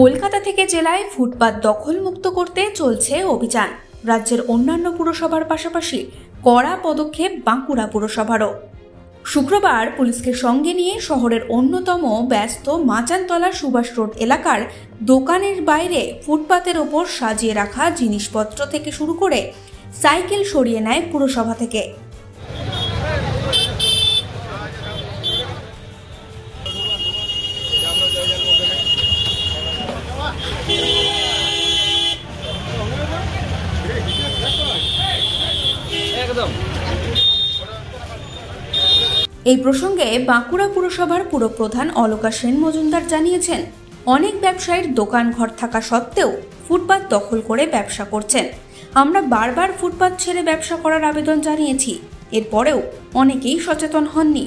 কলকাতা থেকে জেলায় ফুটপাত দখলমুক্ত করতে চলছে অভিযান। রাজ্যের অন্যান্য পুরসভার পাশাপাশি কড়া পদক্ষেপ বাঁকুড়া পুরসভারও। শুক্রবার পুলিশকে সঙ্গে নিয়ে শহরের অন্যতম ব্যস্ত মাচানতলা সুভাষ রোড এলাকার দোকানের বাইরে ফুটপাতের ওপর সাজিয়ে রাখা জিনিসপত্র থেকে শুরু করে সাইকেল সরিয়ে নেয় পুরসভা থেকে। এই প্রসঙ্গে বাঁকুড়া পুরসভার পুরপ্রধান অলকা সেন মজুমদার জানিয়েছেন, অনেক ব্যবসায়ীর দোকান ঘর থাকা সত্ত্বেও ফুটপাত দখল করে ব্যবসা করছেন। আমরা বারবার ফুটপাত ছেড়ে ব্যবসা করার আবেদন জানিয়েছি, এরপরেও অনেকেই সচেতন হননি,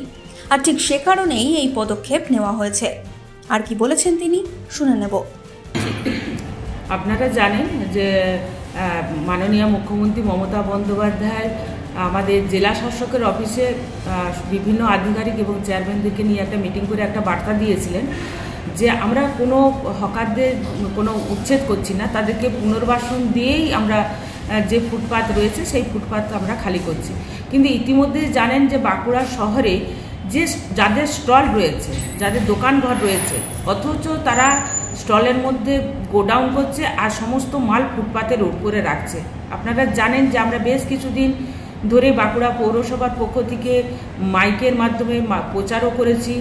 আর ঠিক সে কারণেই এই পদক্ষেপ নেওয়া হয়েছে। আর কি বলেছেন তিনি, শুনে নেব। আপনারা জানেন যে মাননীয় মুখ্যমন্ত্রী মমতা বন্দ্যোপাধ্যায় আমাদের জেলা শাসকের অফিসে বিভিন্ন আধিকারিক এবং চেয়ারম্যানদেরকে নিয়ে একটা মিটিং করে একটা বার্তা দিয়েছিলেন যে আমরা কোনো হকারদের কোনো উচ্ছেদ করছি না, তাদেরকে পুনর্বাসন দিয়েই আমরা যে ফুটপাত রয়েছে সেই ফুটপাত আমরা খালি করছি। কিন্তু ইতিমধ্যে জানেন যে বাঁকুড়া শহরে যে যাদের স্টল রয়েছে, যাদের দোকানঘর রয়েছে, অথচ তারা স্টলের মধ্যে গোডাউন করছে আর সমস্ত মাল ফুটপাতের উপরে রাখছে। আপনারা জানেন যে আমরা বেশ কিছুদিন ধরে বাঁকুড়া পৌরসভার পক্ষ থেকে মাইকের মাধ্যমে প্রচারও করেছি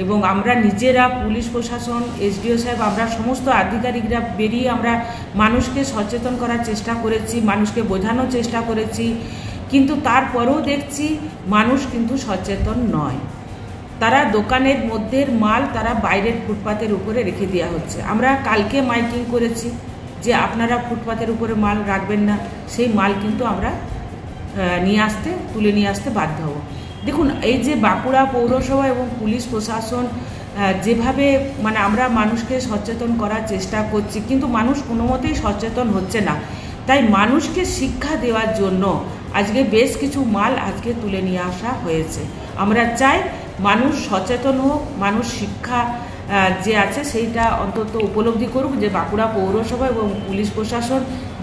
এবং আমরা নিজেরা পুলিশ প্রশাসন, এসডিও সাহেব, আমরা সমস্ত আধিকারিকরা বেরিয়ে আমরা মানুষকে সচেতন করার চেষ্টা করেছি, মানুষকে বোঝানোর চেষ্টা করেছি। কিন্তু তারপরেও দেখছি মানুষ কিন্তু সচেতন নয়। তারা দোকানের মধ্যের মাল তারা বাইরের ফুটপাতের উপরে রেখে দেওয়া হচ্ছে। আমরা কালকে মাইকিং করেছি যে আপনারা ফুটপাতের উপরে মাল রাখবেন না, সেই মাল কিন্তু আমরা তুলে নিয়ে আসতে বাধ্য হব। দেখুন, এই যে বাঁকুড়া পৌরসভা এবং পুলিশ প্রশাসন যেভাবে আমরা মানুষকে সচেতন করার চেষ্টা করছি, কিন্তু মানুষ কোনো মতেই সচেতন হচ্ছে না। তাই মানুষকে শিক্ষা দেওয়ার জন্য আজকে বেশ কিছু মাল আজকে তুলে নিয়ে আসা হয়েছে। আমরা চাই মানুষ সচেতন হোক, মানুষ শিক্ষা যে আছে সেইটা অন্তত উপলব্ধি করুক যে বাঁকুড়া পৌরসভা এবং পুলিশ প্রশাসন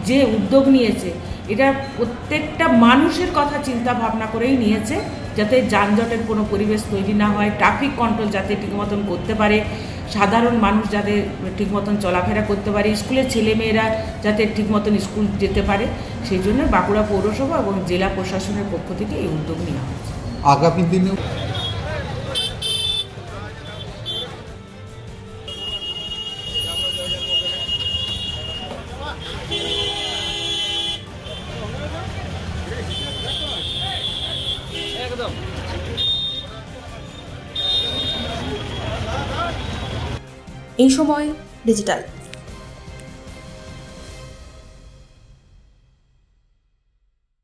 যে উদ্যোগ নিয়েছে এটা প্রত্যেকটা মানুষের কথা চিন্তা ভাবনা করেই নিয়েছে, যাতে যানজটের কোনো পরিবেশ তৈরি না হয়, ট্রাফিক কন্ট্রোল যাতে ঠিক মতন করতে পারে, সাধারণ মানুষ যাতে ঠিক মতন চলাফেরা করতে পারে, স্কুলের ছেলেমেয়েরা যাতে ঠিক মতন স্কুল যেতে পারে, সেই জন্য বাঁকুড়া পৌরসভা এবং জেলা প্রশাসনের পক্ষ থেকে এই উদ্যোগ নেওয়া হয়েছে। আগামী দিনে এই সময় ডিজিটাল।